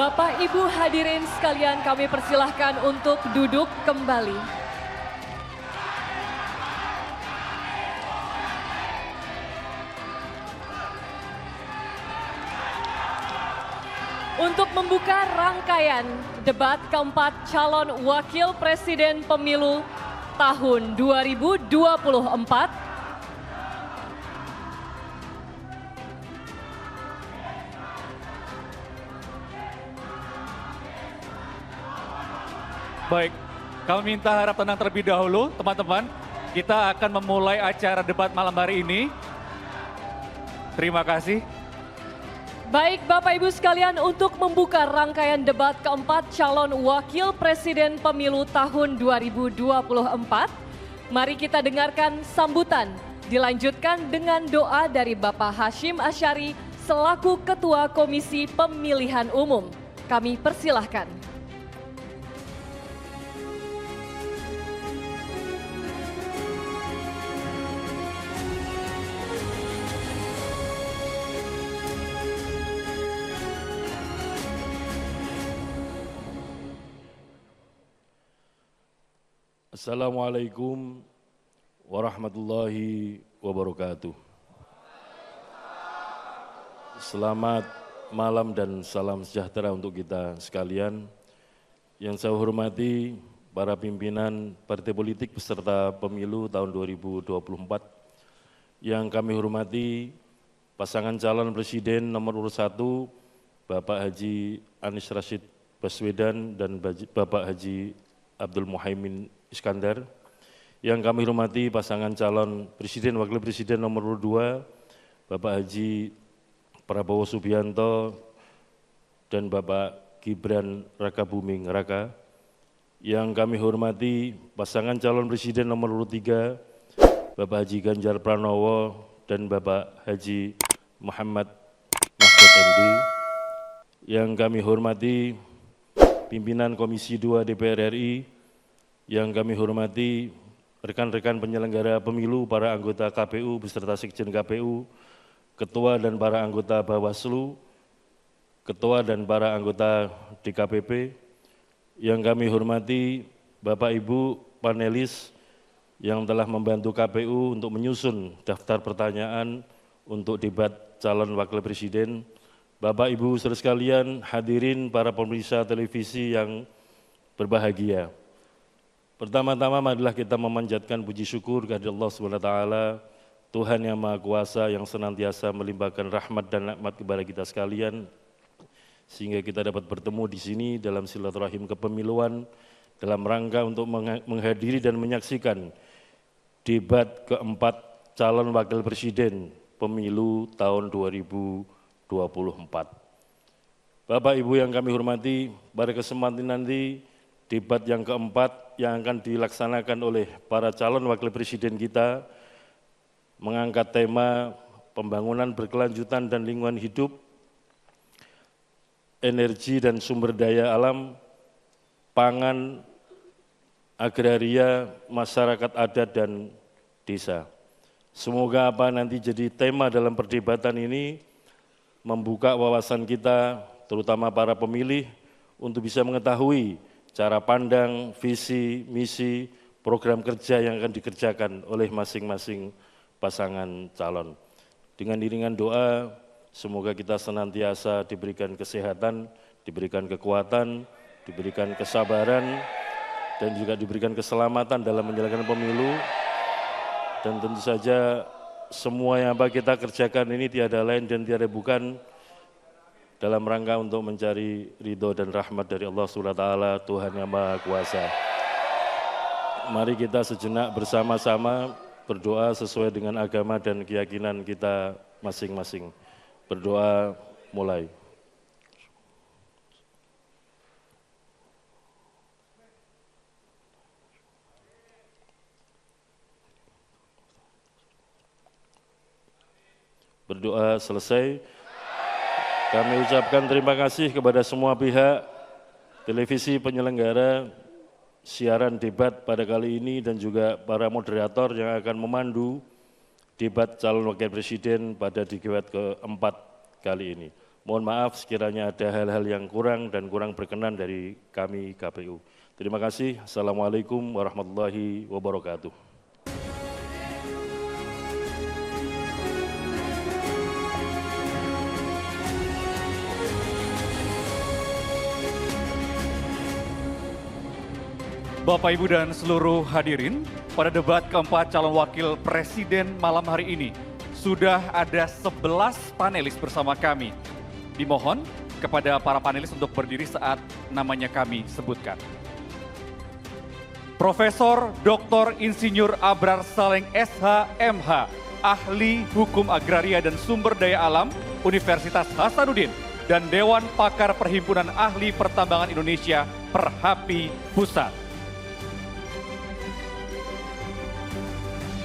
Bapak Ibu hadirin sekalian, kami persilahkan untuk duduk kembali. Untuk membuka rangkaian debat keempat calon wakil presiden pemilu tahun 2024, baik, kami minta harap tenang terlebih dahulu, teman-teman. Kita akan memulai acara debat malam hari ini. Terima kasih. baik Bapak Ibu sekalian, untuk membuka rangkaian debat keempat calon wakil presiden pemilu tahun 2024, mari kita dengarkan sambutan. Dilanjutkan dengan doa dari Bapak Hashim Asyari selaku Ketua Komisi Pemilihan Umum. Kami persilahkan. Assalamualaikum warahmatullahi wabarakatuh. Selamat malam dan salam sejahtera untuk kita sekalian. Yang saya hormati para pimpinan partai politik peserta pemilu tahun 2024. Yang kami hormati pasangan calon presiden nomor urut 1 Bapak Haji Anies Rashid Baswedan dan Bapak Haji Abdul Muhaimin Iskandar. Yang kami hormati pasangan calon presiden wakil presiden nomor 2 Bapak Haji Prabowo Subianto dan Bapak Gibran Rakabuming Raka. Yang kami hormati pasangan calon presiden nomor 3 Bapak Haji Ganjar Pranowo dan Bapak Haji Muhammad Mahfud MD. Yang kami hormati pimpinan Komisi 2 DPR RI. Yang kami hormati rekan-rekan penyelenggara pemilu, para anggota KPU beserta Sekjen KPU, Ketua dan para anggota Bawaslu, Ketua dan para anggota DKPP. Yang kami hormati Bapak Ibu panelis yang telah membantu KPU untuk menyusun daftar pertanyaan untuk debat calon wakil presiden. Bapak Ibu saudara sekalian, hadirin para pemirsa televisi yang berbahagia. Pertama-tama marilah kita memanjatkan puji syukur kehadirat Allah SWT, Tuhan yang Maha Kuasa yang senantiasa melimpahkan rahmat dan nikmat kepada kita sekalian, sehingga kita dapat bertemu di sini dalam silaturahim kepemiluan dalam rangka untuk menghadiri dan menyaksikan debat keempat calon wakil presiden pemilu tahun 2024. Bapak Ibu yang kami hormati, pada kesempatan nanti debat yang keempat yang akan dilaksanakan oleh para calon wakil presiden kita mengangkat tema pembangunan berkelanjutan dan lingkungan hidup, energi dan sumber daya alam, pangan, agraria, masyarakat adat dan desa. Semoga apa nanti jadi tema dalam perdebatan ini membuka wawasan kita, terutama para pemilih, untuk bisa mengetahui cara pandang, visi, misi, program kerja yang akan dikerjakan oleh masing-masing pasangan calon. Dengan iringan doa, semoga kita senantiasa diberikan kesehatan, diberikan kekuatan, diberikan kesabaran, dan juga diberikan keselamatan dalam menjalankan pemilu. Dan tentu saja semua yang kita kerjakan ini tiada lain dan tiada bukan dalam rangka untuk mencari ridho dan rahmat dari Allah SWT, Tuhan yang Maha Kuasa. Mari kita sejenak bersama-sama berdoa sesuai dengan agama dan keyakinan kita masing-masing. Berdoa mulai. Berdoa selesai. Kami ucapkan terima kasih kepada semua pihak, televisi penyelenggara, siaran debat pada kali ini dan juga para moderator yang akan memandu debat calon wakil presiden pada debat keempat kali ini. Mohon maaf sekiranya ada hal-hal yang kurang dan kurang berkenan dari kami KPU. Terima kasih. Assalamualaikum warahmatullahi wabarakatuh. Bapak, Ibu, dan seluruh hadirin, pada debat keempat calon wakil presiden malam hari ini, sudah ada 11 panelis bersama kami. Dimohon kepada para panelis untuk berdiri saat namanya kami sebutkan. Profesor Dr. Insinyur Abrar Saleng SH.MH, Ahli Hukum Agraria dan Sumber Daya Alam Universitas Hasanuddin, dan Dewan Pakar Perhimpunan Ahli Pertambangan Indonesia Perhapi Pusat.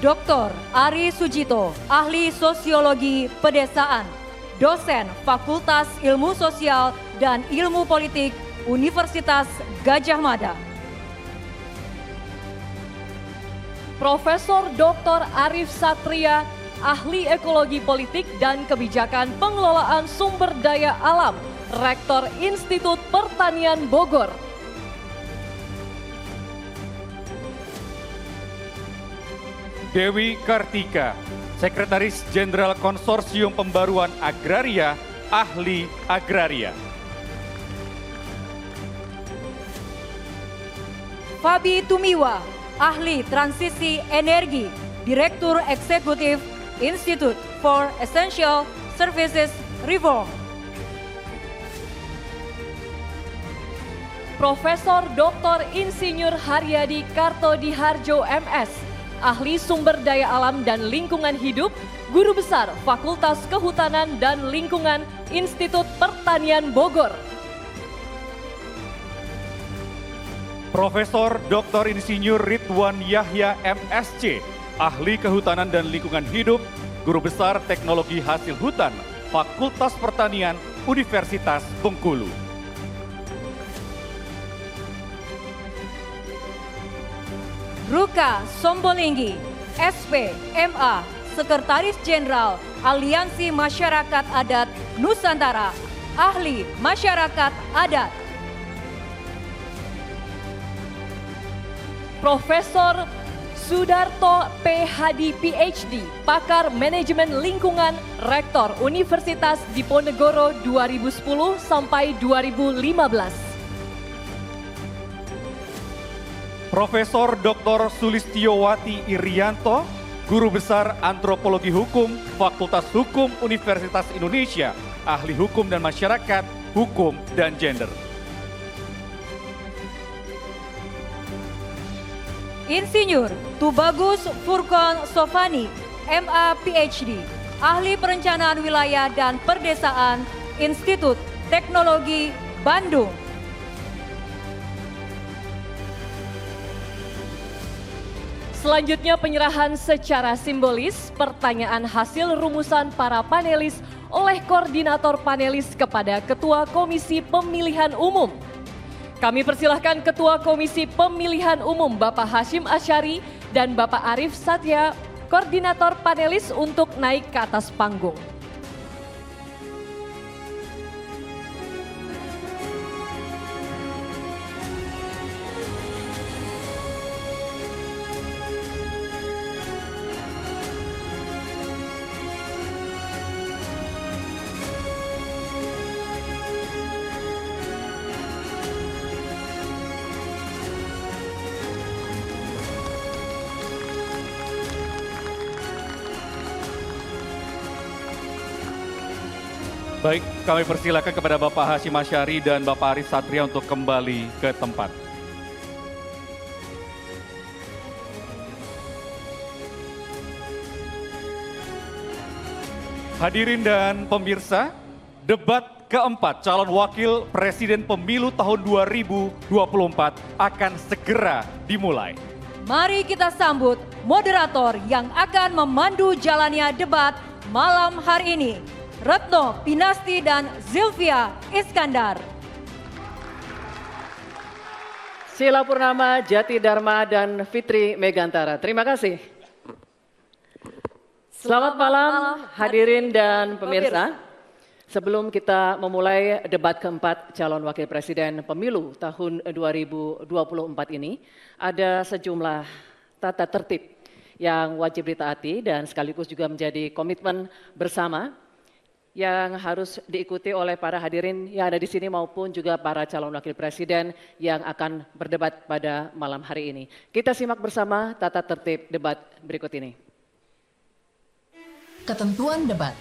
Dr. Ari Sujito, Ahli Sosiologi Pedesaan, Dosen Fakultas Ilmu Sosial dan Ilmu Politik Universitas Gadjah Mada. Profesor Dr. Arif Satria, Ahli Ekologi Politik dan Kebijakan Pengelolaan Sumber Daya Alam, Rektor Institut Pertanian Bogor. Dewi Kartika, Sekretaris Jenderal Konsorsium Pembaruan Agraria, Ahli Agraria. Fabi Tumiwa, Ahli Transisi Energi, Direktur Eksekutif Institute for Essential Services Reform. Profesor Dr. Insinyur Haryadi Kartodiharjo MS, Ahli Sumber Daya Alam dan Lingkungan Hidup, Guru Besar Fakultas Kehutanan dan Lingkungan Institut Pertanian Bogor. Profesor Dr. Insinyur Ridwan Yahya MSc, Ahli Kehutanan dan Lingkungan Hidup, Guru Besar Teknologi Hasil Hutan, Fakultas Pertanian, Universitas Bengkulu. Ruka Sombolinggi, SP, MA, Sekretaris Jenderal Aliansi Masyarakat Adat Nusantara, Ahli Masyarakat Adat. Profesor Sudarto P. Hadi PhD, Pakar Manajemen Lingkungan, Rektor Universitas Diponegoro 2010 sampai 2015. Profesor Dr. Sulistiyowati Irianto, Guru Besar Antropologi Hukum, Fakultas Hukum Universitas Indonesia, Ahli Hukum dan Masyarakat, Hukum dan Gender. Insinyur Tubagus Furkon Sofani, MA PhD, Ahli Perencanaan Wilayah dan Perdesaan, Institut Teknologi Bandung. Selanjutnya penyerahan secara simbolis pertanyaan hasil rumusan para panelis oleh koordinator panelis kepada Ketua Komisi Pemilihan Umum. Kami persilahkan Ketua Komisi Pemilihan Umum Bapak Hashim Asyari dan Bapak Arif Satya, koordinator panelis untuk naik ke atas panggung. Baik, kami persilakan kepada Bapak Hashim Asyari dan Bapak Arif Satria untuk kembali ke tempat. Hadirin dan pemirsa, debat keempat calon wakil presiden pemilu tahun 2024 akan segera dimulai. Mari kita sambut moderator yang akan memandu jalannya debat malam hari ini, Retno Pinasti dan Zilvia Iskandar. Sila Purnama, Jati Dharma, dan Fitri Megantara. Terima kasih. Selamat malam hadirin dan pemirsa. Sebelum kita memulai debat keempat calon wakil presiden pemilu tahun 2024 ini, ada sejumlah tata tertib yang wajib ditaati dan sekaligus juga menjadi komitmen bersama yang harus diikuti oleh para hadirin yang ada di sini maupun juga para calon wakil presiden yang akan berdebat pada malam hari ini. Kita simak bersama tata tertib debat berikut ini. Ketentuan debat.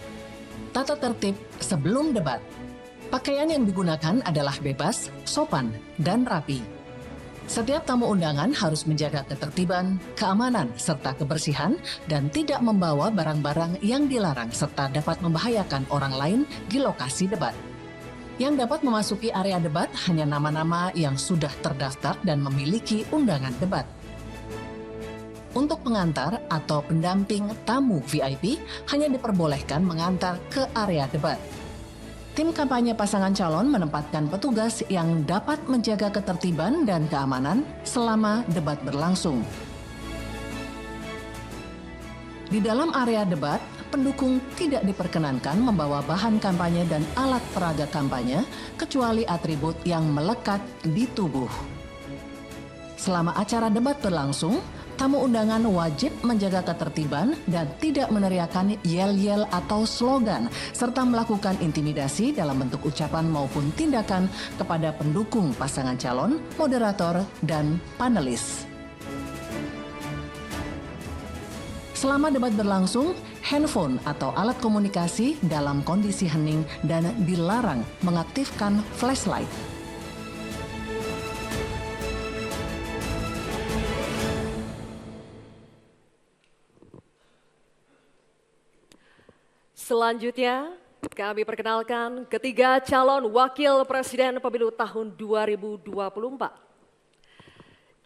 Tata tertib sebelum debat. Pakaian yang digunakan adalah bebas, sopan, dan rapi. Setiap tamu undangan harus menjaga ketertiban, keamanan, serta kebersihan dan tidak membawa barang-barang yang dilarang serta dapat membahayakan orang lain di lokasi debat. Yang dapat memasuki area debat hanya nama-nama yang sudah terdaftar dan memiliki undangan debat. Untuk pengantar atau pendamping tamu VIP hanya diperbolehkan mengantar ke area debat. Tim kampanye pasangan calon menempatkan petugas yang dapat menjaga ketertiban dan keamanan selama debat berlangsung. Di dalam area debat, pendukung tidak diperkenankan membawa bahan kampanye dan alat peraga kampanye kecuali atribut yang melekat di tubuh. Selama acara debat berlangsung, tamu undangan wajib menjaga ketertiban dan tidak meneriakkan yel-yel atau slogan, serta melakukan intimidasi dalam bentuk ucapan maupun tindakan kepada pendukung pasangan calon, moderator, dan panelis. Selama debat berlangsung, handphone atau alat komunikasi dalam kondisi hening dan dilarang mengaktifkan flashlight. Selanjutnya, kami perkenalkan ketiga calon wakil presiden pemilu tahun 2024.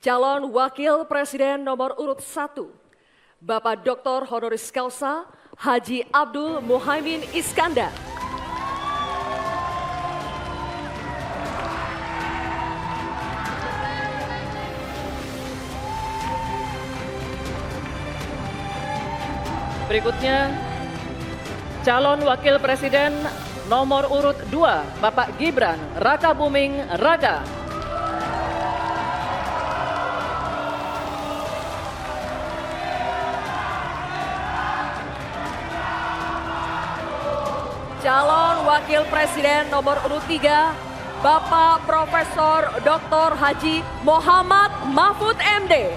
Calon wakil presiden nomor urut 1, Bapak Dr. Honoris Causa Haji Abdul Muhaimin Iskandar. Berikutnya, calon wakil presiden nomor urut 2, Bapak Gibran Rakabuming Raka. Calon wakil presiden nomor urut 3, Bapak Profesor Dr. Haji Muhammad Mahfud MD.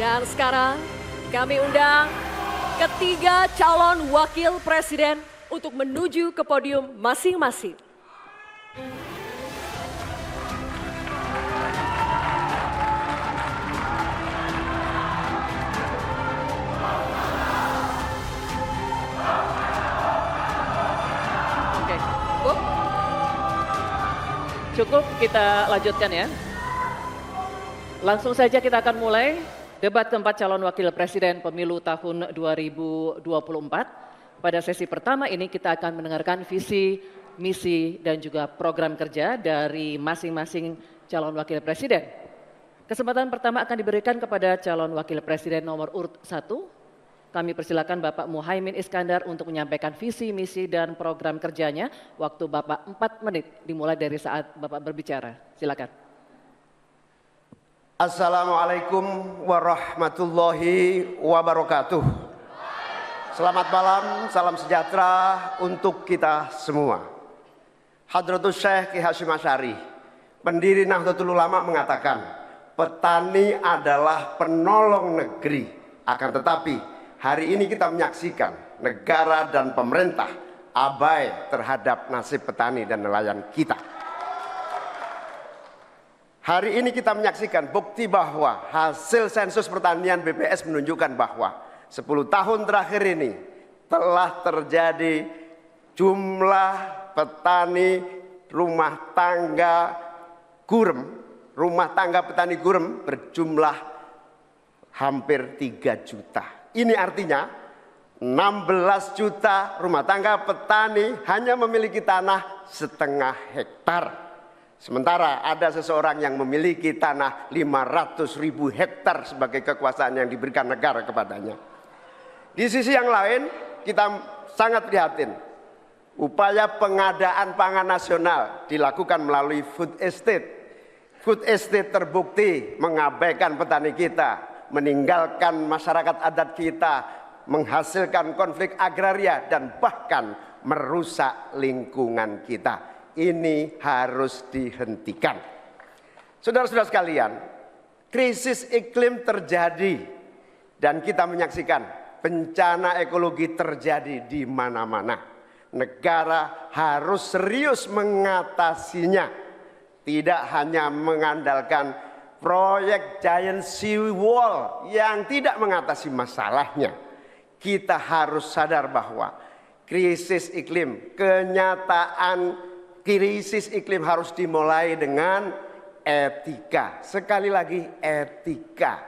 Dan sekarang kami undang ketiga calon wakil presiden untuk menuju ke podium masing-masing. Oke, cukup kita lanjutkan ya. Langsung saja kita akan mulai debat keempat calon wakil presiden pemilu tahun 2024. Pada sesi pertama ini kita akan mendengarkan visi, misi, dan juga program kerja dari masing-masing calon wakil presiden. Kesempatan pertama akan diberikan kepada calon wakil presiden nomor urut 1. Kami persilakan Bapak Muhaimin Iskandar untuk menyampaikan visi, misi, dan program kerjanya. Waktu Bapak 4 menit dimulai dari saat Bapak berbicara. Silakan. Assalamualaikum warahmatullahi wabarakatuh. Selamat malam, salam sejahtera untuk kita semua. Hadratus Syekh Ki Hasyim Asy'ari, pendiri Nahdlatul Ulama mengatakan, petani adalah penolong negeri. Akan tetapi, hari ini kita menyaksikan negara dan pemerintah abai terhadap nasib petani dan nelayan kita. Hari ini kita menyaksikan bukti bahwa hasil sensus pertanian BPS menunjukkan bahwa 10 tahun terakhir ini telah terjadi jumlah petani rumah tangga petani gurem berjumlah hampir 3 juta. Ini artinya 16 juta rumah tangga petani hanya memiliki tanah setengah hektar. Sementara ada seseorang yang memiliki tanah 500.000 hektar sebagai kekuasaan yang diberikan negara kepadanya. Di sisi yang lain, kita sangat prihatin. Upaya pengadaan pangan nasional dilakukan melalui food estate. Food estate terbukti mengabaikan petani kita, meninggalkan masyarakat adat kita, menghasilkan konflik agraria, dan bahkan merusak lingkungan kita. Ini harus dihentikan. Saudara-saudara sekalian, krisis iklim terjadi dan kita menyaksikan bencana ekologi terjadi di mana-mana. Negara harus serius mengatasinya. Tidak hanya mengandalkan proyek giant sea wall yang tidak mengatasi masalahnya. Kita harus sadar bahwa krisis iklim, kenyataan krisis iklim harus dimulai dengan etika. Sekali lagi etika.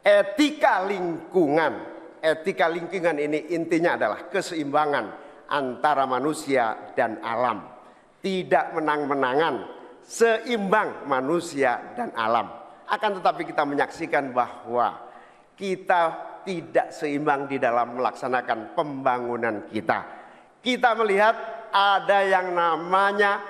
Etika lingkungan. Etika lingkungan ini intinya adalah keseimbangan antara manusia dan alam. Tidak menang-menangan, seimbang manusia dan alam. Akan tetapi kita menyaksikan bahwa kita tidak seimbang di dalam melaksanakan pembangunan kita. Kita melihat ada yang namanya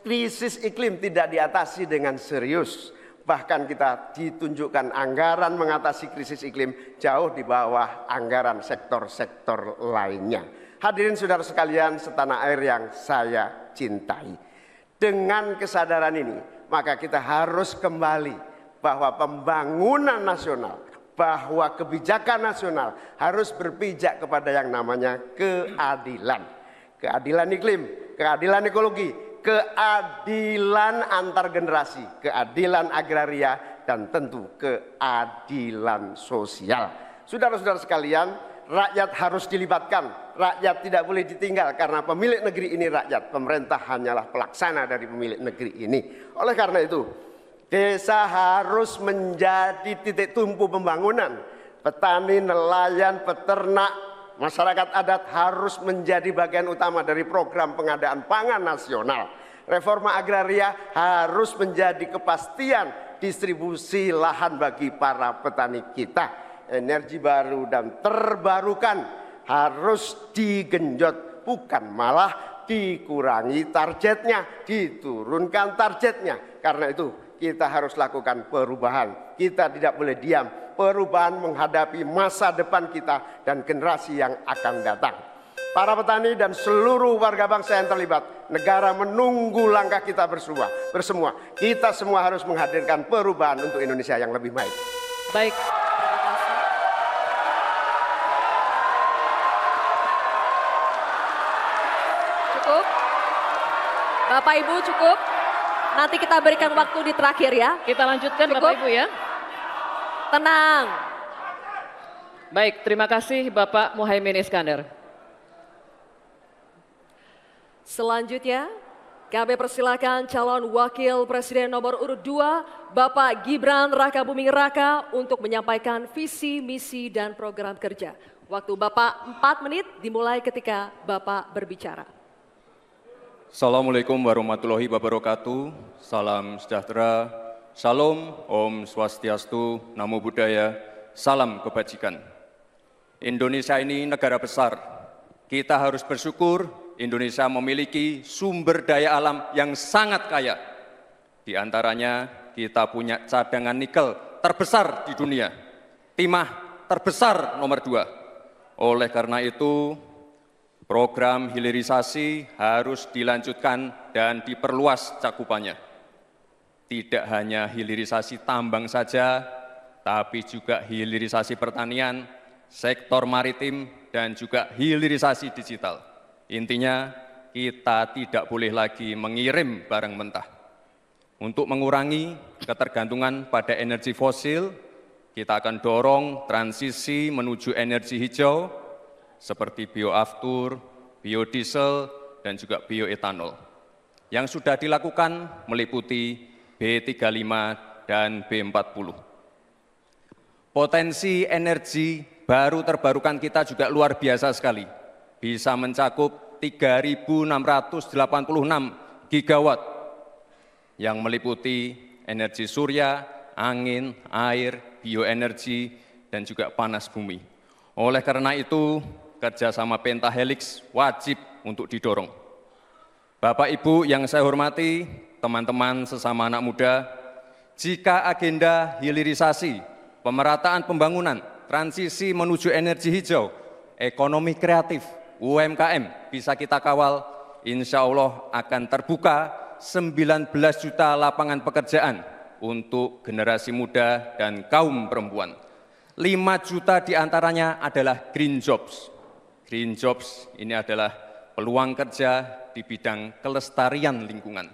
krisis iklim tidak diatasi dengan serius. Bahkan kita ditunjukkan anggaran mengatasi krisis iklim jauh di bawah anggaran sektor-sektor lainnya. Hadirin saudara sekalian setanah air yang saya cintai. Dengan kesadaran ini, maka kita harus kembali bahwa pembangunan nasional, bahwa kebijakan nasional harus berpijak kepada yang namanya keadilan. Keadilan iklim, keadilan ekologi, keadilan antar generasi, keadilan agraria, dan tentu keadilan sosial. Saudara-saudara sekalian, rakyat harus dilibatkan. Rakyat tidak boleh ditinggal karena pemilik negeri ini rakyat. Pemerintah hanyalah pelaksana dari pemilik negeri ini. Oleh karena itu, desa harus menjadi titik tumpu pembangunan. Petani, nelayan, peternak, masyarakat adat harus menjadi bagian utama dari program pengadaan pangan nasional. Reforma agraria harus menjadi kepastian distribusi lahan bagi para petani kita. Energi baru dan terbarukan harus digenjot, bukan malah dikurangi targetnya, diturunkan targetnya. Karena itu kita harus lakukan perubahan. Kita tidak boleh diam. Perubahan menghadapi masa depan kita dan generasi yang akan datang. Para petani dan seluruh warga bangsa yang terlibat, negara menunggu langkah kita bersemua. Kita semua harus menghadirkan perubahan untuk Indonesia yang lebih baik. Baik. Cukup. Bapak Ibu cukup. Nanti kita berikan waktu di terakhir ya. Kita lanjutkan Cukup. Bapak Ibu ya. Tenang. Baik, terima kasih Bapak Muhaimin Iskandar. Selanjutnya kami persilakan calon wakil presiden nomor urut 2 Bapak Gibran Rakabuming Raka untuk menyampaikan visi, misi, dan program kerja. Waktu Bapak 4 menit dimulai ketika Bapak berbicara. Assalamualaikum warahmatullahi wabarakatuh. Salam sejahtera, Shalom, Om Swastiastu, Namo Buddhaya, salam kebajikan. Indonesia ini negara besar. Kita harus bersyukur Indonesia memiliki sumber daya alam yang sangat kaya. Di antaranya kita punya cadangan nikel terbesar di dunia, timah terbesar nomor 2. Oleh karena itu, program hilirisasi harus dilanjutkan dan diperluas cakupannya. Tidak hanya hilirisasi tambang saja, tapi juga hilirisasi pertanian, sektor maritim, dan juga hilirisasi digital. Intinya, kita tidak boleh lagi mengirim barang mentah. Untuk mengurangi ketergantungan pada energi fosil, kita akan dorong transisi menuju energi hijau, seperti bioaftur, biodiesel, dan juga bioetanol. Yang sudah dilakukan meliputi B35 dan B40. Potensi energi baru terbarukan kita juga luar biasa sekali. Bisa mencakup 3.686 gigawatt yang meliputi energi surya, angin, air, bioenergi, dan juga panas bumi. Oleh karena itu, kerjasama Pentahelix wajib untuk didorong. Bapak Ibu yang saya hormati, teman-teman sesama anak muda, jika agenda hilirisasi, pemerataan pembangunan, transisi menuju energi hijau, ekonomi kreatif, UMKM bisa kita kawal, insya Allah akan terbuka 19 juta lapangan pekerjaan untuk generasi muda dan kaum perempuan. 5 juta diantaranya adalah green jobs. Green jobs ini adalah peluang kerja di bidang kelestarian lingkungan.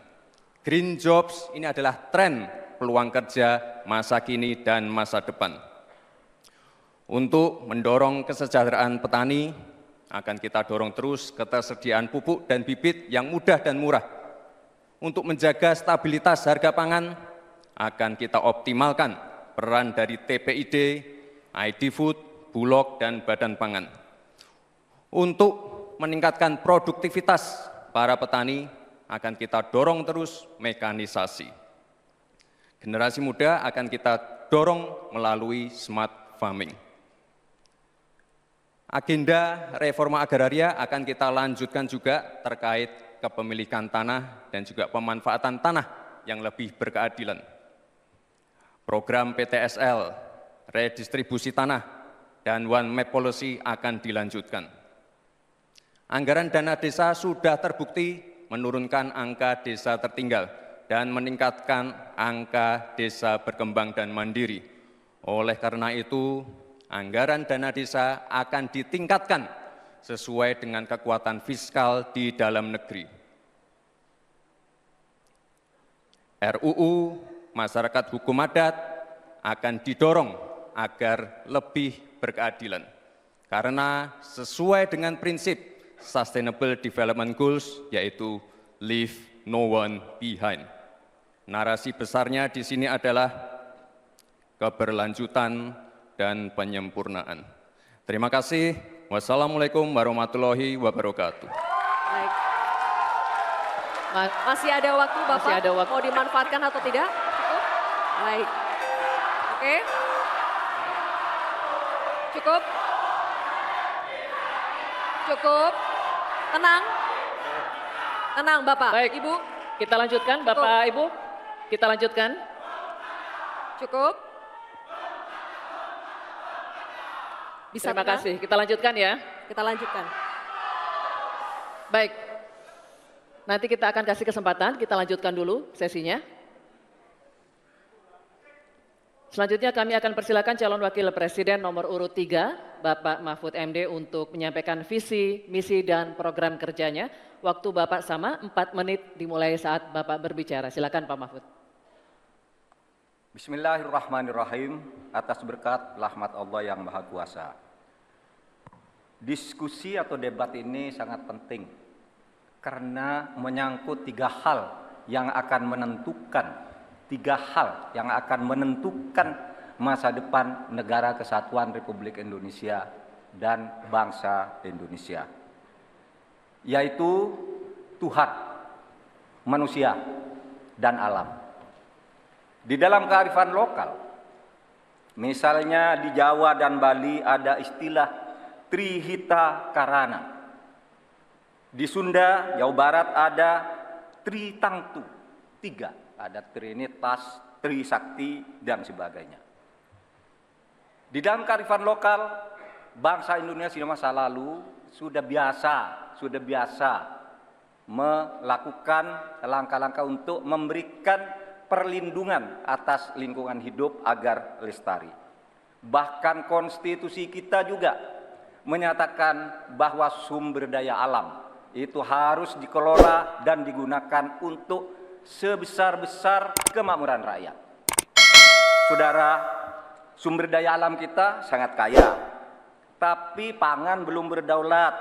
Green jobs ini adalah tren peluang kerja masa kini dan masa depan. Untuk mendorong kesejahteraan petani, akan kita dorong terus ketersediaan pupuk dan bibit yang mudah dan murah. Untuk menjaga stabilitas harga pangan, akan kita optimalkan peran dari TPID, ID Food, Bulog, dan Badan Pangan. Untuk meningkatkan produktivitas para petani, akan kita dorong terus mekanisasi. Generasi muda akan kita dorong melalui smart farming. Agenda reforma agraria akan kita lanjutkan juga terkait kepemilikan tanah dan juga pemanfaatan tanah yang lebih berkeadilan. Program PTSL, redistribusi tanah, dan One Map Policy akan dilanjutkan. Anggaran dana desa sudah terbukti menurunkan angka desa tertinggal dan meningkatkan angka desa berkembang dan mandiri. Oleh karena itu, anggaran dana desa akan ditingkatkan sesuai dengan kekuatan fiskal di dalam negeri. RUU Masyarakat Hukum Adat akan didorong agar lebih berkeadilan. Karena sesuai dengan prinsip Sustainable Development Goals, yaitu Leave No One Behind. Narasi besarnya di sini adalah keberlanjutan dan penyempurnaan. Terima kasih. Wassalamualaikum warahmatullahi wabarakatuh. Baik. Masih ada waktu, Bapak? Masih ada waktu. Mau dimanfaatkan atau tidak? Cukup? Baik. Oke. Cukup? Cukup? Tenang? Tenang, Bapak. Baik, Ibu? kita lanjutkan, Bapak, Ibu. Kita lanjutkan. Cukup? Bisa Terima tenang? kasih. Kita lanjutkan ya. Kita lanjutkan. Baik. Nanti kita akan kasih kesempatan, kita lanjutkan dulu sesinya. Selanjutnya kami akan persilakan calon wakil presiden nomor urut 3, Bapak Mahfud MD untuk menyampaikan visi, misi, dan program kerjanya. Waktu Bapak sama, 4 menit dimulai saat Bapak berbicara. Silakan Pak Mahfud. Bismillahirrahmanirrahim, atas berkat rahmat Allah yang Maha Kuasa. Diskusi atau debat ini sangat penting karena menyangkut 3 hal yang akan menentukan, 3 hal yang akan menentukan masa depan negara kesatuan Republik Indonesia dan bangsa Indonesia, yaitu Tuhan, manusia, dan alam. Di dalam kearifan lokal, misalnya di Jawa dan Bali ada istilah Trihita Karana. Di Sunda, Jawa Barat ada Tritangtu, 3. Ada Trinitas, Trisakti, dan sebagainya. Di dalam kearifan lokal, bangsa Indonesia di masa lalu sudah biasa melakukan langkah-langkah untuk memberikan perlindungan atas lingkungan hidup agar lestari. Bahkan konstitusi kita juga menyatakan bahwa sumber daya alam itu harus dikelola dan digunakan untuk sebesar-besar kemakmuran rakyat. Saudara, sumber daya alam kita sangat kaya, tapi pangan belum berdaulat.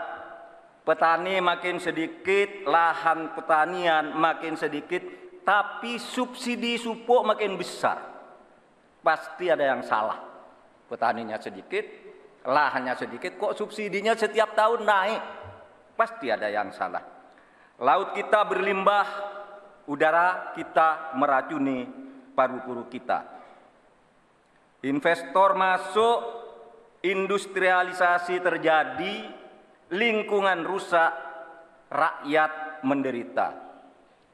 Petani makin sedikit, lahan pertanian makin sedikit, tapi subsidi pupuk makin besar. Pasti ada yang salah. Petaninya sedikit, lahannya sedikit, kok subsidinya setiap tahun naik? Pasti ada yang salah. Laut kita berlimbah, udara kita meracuni paru-paru kita. Investor masuk, industrialisasi terjadi, lingkungan rusak, rakyat menderita.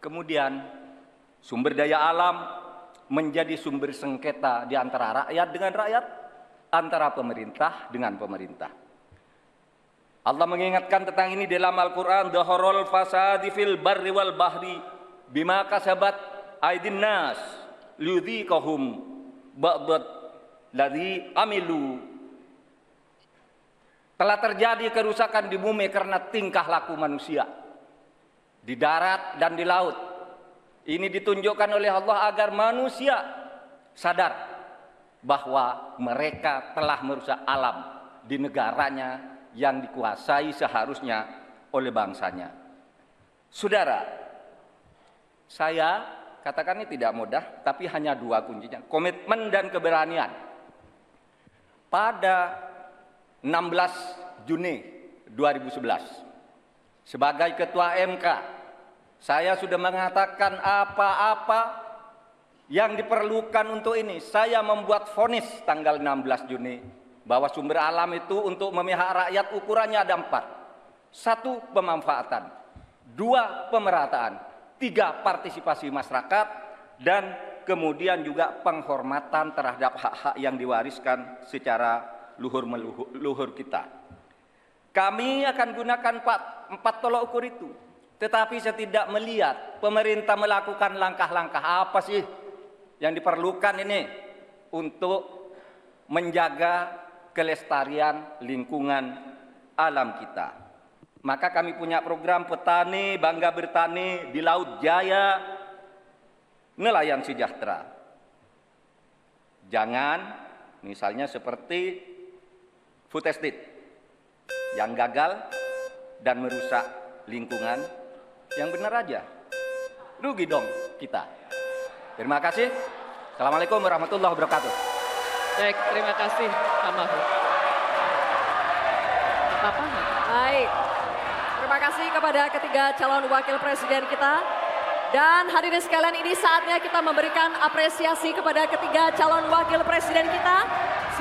Kemudian sumber daya alam menjadi sumber sengketa di antara rakyat dengan rakyat, antara pemerintah dengan pemerintah. Allah mengingatkan tentang ini dalam Al-Quran, Dhaharul fasadi fil barri wal bahri bima kasabat aydin nas liyudhiqahum ba'dad ladzi amilu. Telah terjadi kerusakan di bumi karena tingkah laku manusia, di darat dan di laut. Ini ditunjukkan oleh Allah agar manusia sadar bahwa mereka telah merusak alam di negaranya yang dikuasai seharusnya oleh bangsanya. Saudara, saya katakan ini tidak mudah, tapi hanya dua kuncinya, komitmen dan keberanian. Pada 16 Juni 2011, sebagai Ketua MK, saya sudah mengatakan apa-apa yang diperlukan untuk ini. Saya membuat vonis tanggal 16 Juni bahwa sumber alam itu untuk memihak rakyat ukurannya ada 4. 1. Pemanfaatan, 2. Pemerataan, 3. Partisipasi masyarakat, dan kemudian juga penghormatan terhadap hak-hak yang diwariskan secara luhur kita. Kami akan gunakan 4 tolok ukur itu. Tetapi saya tidak melihat pemerintah melakukan langkah-langkah apa sih yang diperlukan ini untuk menjaga kelestarian lingkungan alam kita. Maka kami punya program petani bangga bertani di Laut Jaya, nelayan sejahtera. Jangan misalnya seperti food estate yang gagal dan merusak lingkungan. Yang benar aja, rugi dong kita. Terima kasih. Assalamualaikum warahmatullahi wabarakatuh. Baik, terima kasih Pak Mahfud. Baik, terima kasih kepada ketiga calon wakil presiden kita. Dan hadirin sekalian, ini saatnya kita memberikan apresiasi kepada ketiga calon wakil presiden kita.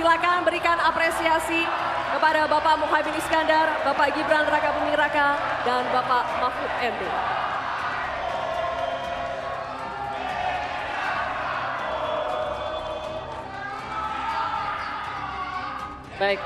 Silakan berikan apresiasi kepada Bapak Muhaimin Iskandar, Bapak Gibran Rakabuming Raka, dan Bapak Mahfud MD. Baik.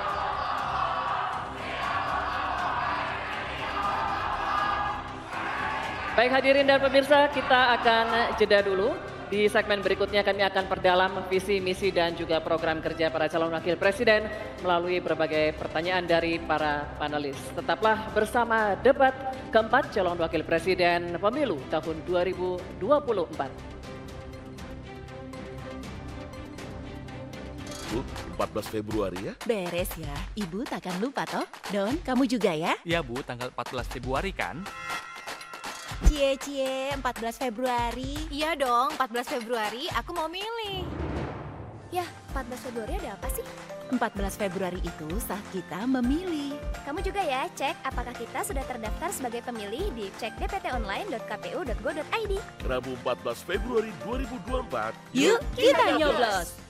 Baik hadirin dan pemirsa, kita akan jeda dulu. Di segmen berikutnya kami akan perdalam visi, misi, dan juga program kerja para calon wakil presiden melalui berbagai pertanyaan dari para panelis. Tetaplah bersama debat keempat calon wakil presiden pemilu tahun 2024. Bu, 14 Februari ya? Beres ya, Ibu takkan lupa toh. Don, kamu juga ya? Ya Bu, tanggal 14 Februari kan? Cie, 14 Februari. Iya dong, 14 Februari aku mau milih. Yah, 14 Februari ada apa sih? 14 Februari itu saat kita memilih. Kamu juga ya, cek apakah kita sudah terdaftar sebagai pemilih di cekdptonline.kpu.go.id. Rabu 14 Februari 2024. Yuk, kita nyoblos!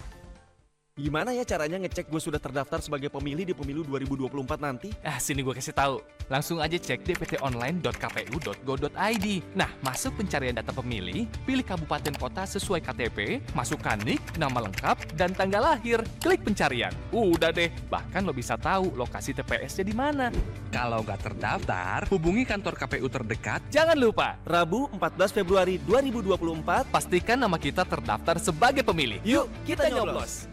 Gimana ya caranya ngecek gue sudah terdaftar sebagai pemilih di pemilu 2024 nanti? Sini gue kasih tahu. Langsung aja cek dptonline.kpu.go.id. Nah, masuk pencarian data pemilih, pilih kabupaten kota sesuai KTP, masukkan NIK, nama lengkap, dan tanggal lahir. Klik pencarian. Udah deh, bahkan lo bisa tahu lokasi TPS-nya di mana. Kalau nggak terdaftar, hubungi kantor KPU terdekat. Jangan lupa, Rabu 14 Februari 2024, pastikan nama kita terdaftar sebagai pemilih. Yuk, kita nyoblos!